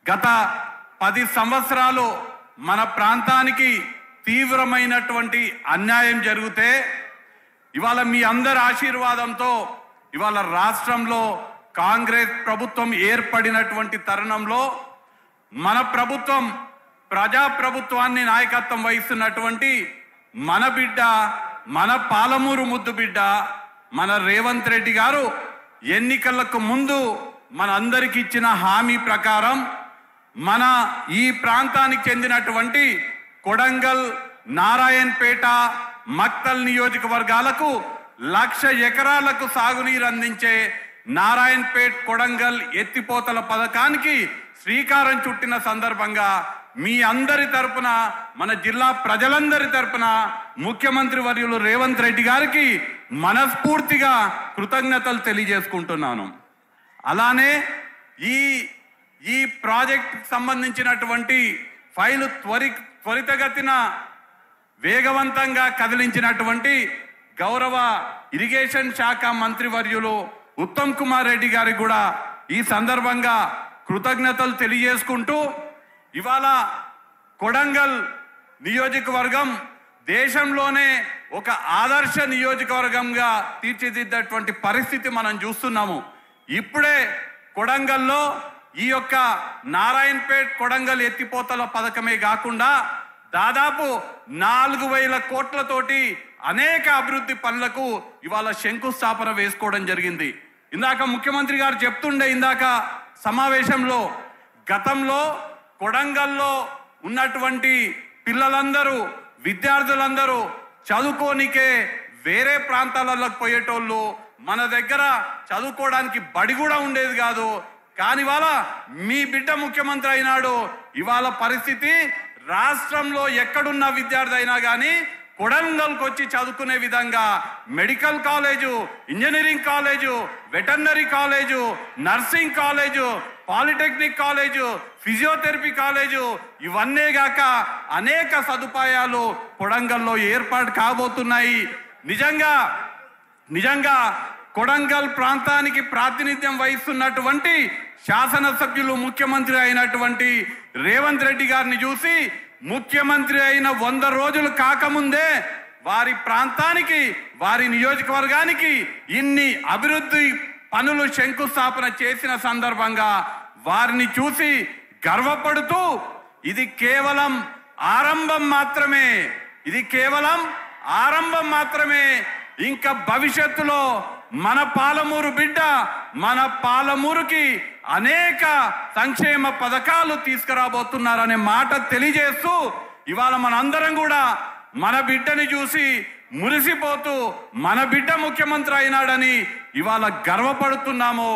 గత 10 సంవత్సరాలు మన ప్రాంతానికి తీవ్రమైనటువంటి అన్యాయం జరిగితే ఇవాళ మీ అందరి ఆశీర్వాదంతో ఇవాళ రాష్ట్రంలో కాంగ్రెస్ ప్రభుత్వం ఏర్పడినటువంటి తరుణంలో మన ప్రభుత్వం ప్రజా ప్రభుత్వాన్ని నాయకత్వం వహిస్తున్నటువంటి మన బిడ్డ, మన పాలమూరు ముద్దు బిడ్డ, మన రేవంత్ రెడ్డి గారు ఎన్నికలకు ముందు మన అందరికి ఇచ్చిన హామీ ప్రకారం మన ఈ ప్రాంతానికి చెందినటువంటి కొడంగల్, నారాయణపేట, మక్తల్ నియోజకవర్గాలకు 1,00,000 ఎకరాలకు సాగునీరు అందించే నారాయణపేట్ కొడంగల్ ఎత్తిపోతల పథకానికి శ్రీకారం చుట్టిన సందర్భంగా మీ అందరి తరపున, మన జిల్లా ప్రజలందరి తరపున ముఖ్యమంత్రి వర్యులు రేవంత్ రెడ్డి గారికి మనస్ఫూర్తిగా కృతజ్ఞతలు తెలియజేసుకుంటున్నాను. అలానే ఈ ప్రాజెక్ట్ సంబంధించినటువంటి ఫైలు త్వరితగతిన వేగవంతంగా కదిలించినటువంటి గౌరవ ఇరిగేషన్ శాఖ మంత్రివర్యులు ఉత్తమ్ కుమార్ రెడ్డి గారికి కూడా ఈ సందర్భంగా కృతజ్ఞతలు తెలియజేసుకుంటూ, ఇవాళ కొడంగల్ నియోజకవర్గం దేశంలోనే ఒక ఆదర్శ నియోజకవర్గంగా తీర్చిదిద్దేటువంటి పరిస్థితి మనం చూస్తున్నాము. ఇప్పుడే కొడంగల్లో ఈ యొక్క నారాయణపేట్ కొడంగల్ ఎత్తిపోతల పథకమే కాకుండా దాదాపు 4,000 కోట్లతోటి అనేక అభివృద్ధి పనులకు ఇవాళ శంకుస్థాపన వేసుకోవడం జరిగింది. ఇందాక ముఖ్యమంత్రి గారు చెప్తుండే ఇందాక సమావేశంలో, గతంలో కొడంగల్లో ఉన్నటువంటి పిల్లలందరూ, విద్యార్థులందరూ చదువుకోనికే వేరే ప్రాంతాలకు పోయేటోళ్ళు, మన దగ్గర చదువుకోవడానికి బడి కూడా ఉండేది కాదు. కానీ ఇవాళ మీ బిడ్డ ముఖ్యమంత్రి అయినాడు. ఇవాళ పరిస్థితి రాష్ట్రంలో ఎక్కడున్న విద్యార్థి అయినా కానీ కొడంగల్కి వచ్చి చదువుకునే విధంగా medical college, engineering college, veterinary college, nursing college, polytechnic college, physiotherapy college, ఇవన్నీ గాక అనేక సదుపాయాలు కొడంగల్లో ఏర్పాటు కాబోతున్నాయి. నిజంగా కొడంగల్ ప్రాంతానికి ప్రాతినిధ్యం వహిస్తున్నటువంటి శాసనసభ్యులు, ముఖ్యమంత్రి అయినటువంటి రేవంత్ రెడ్డి గారిని చూసి ముఖ్యమంత్రి అయిన 100 రోజులు కాకముందే వారి ప్రాంతానికి, వారి నియోజకవర్గానికి ఇన్ని అభివృద్ధి పనులు శంకుస్థాపన చేసిన సందర్భంగా వారిని చూసి గర్వపడుతూ, ఇది కేవలం ఆరంభం మాత్రమే, ఇది కేవలం ఆరంభం మాత్రమే. ఇంకా భవిష్యత్తులో మన పాలమూరు బిడ్డ, మన పాలమూరుకి అనేక సంక్షేమ పథకాలు తీసుకురాబోతున్నారనే మాట తెలియజేస్తూ, ఇవాళ మనందరం కూడా మన బిడ్డని చూసి మురిసిపోతూ మన బిడ్డ ముఖ్యమంత్రి అయినాడని ఇవాళ గర్వపడుతున్నాము.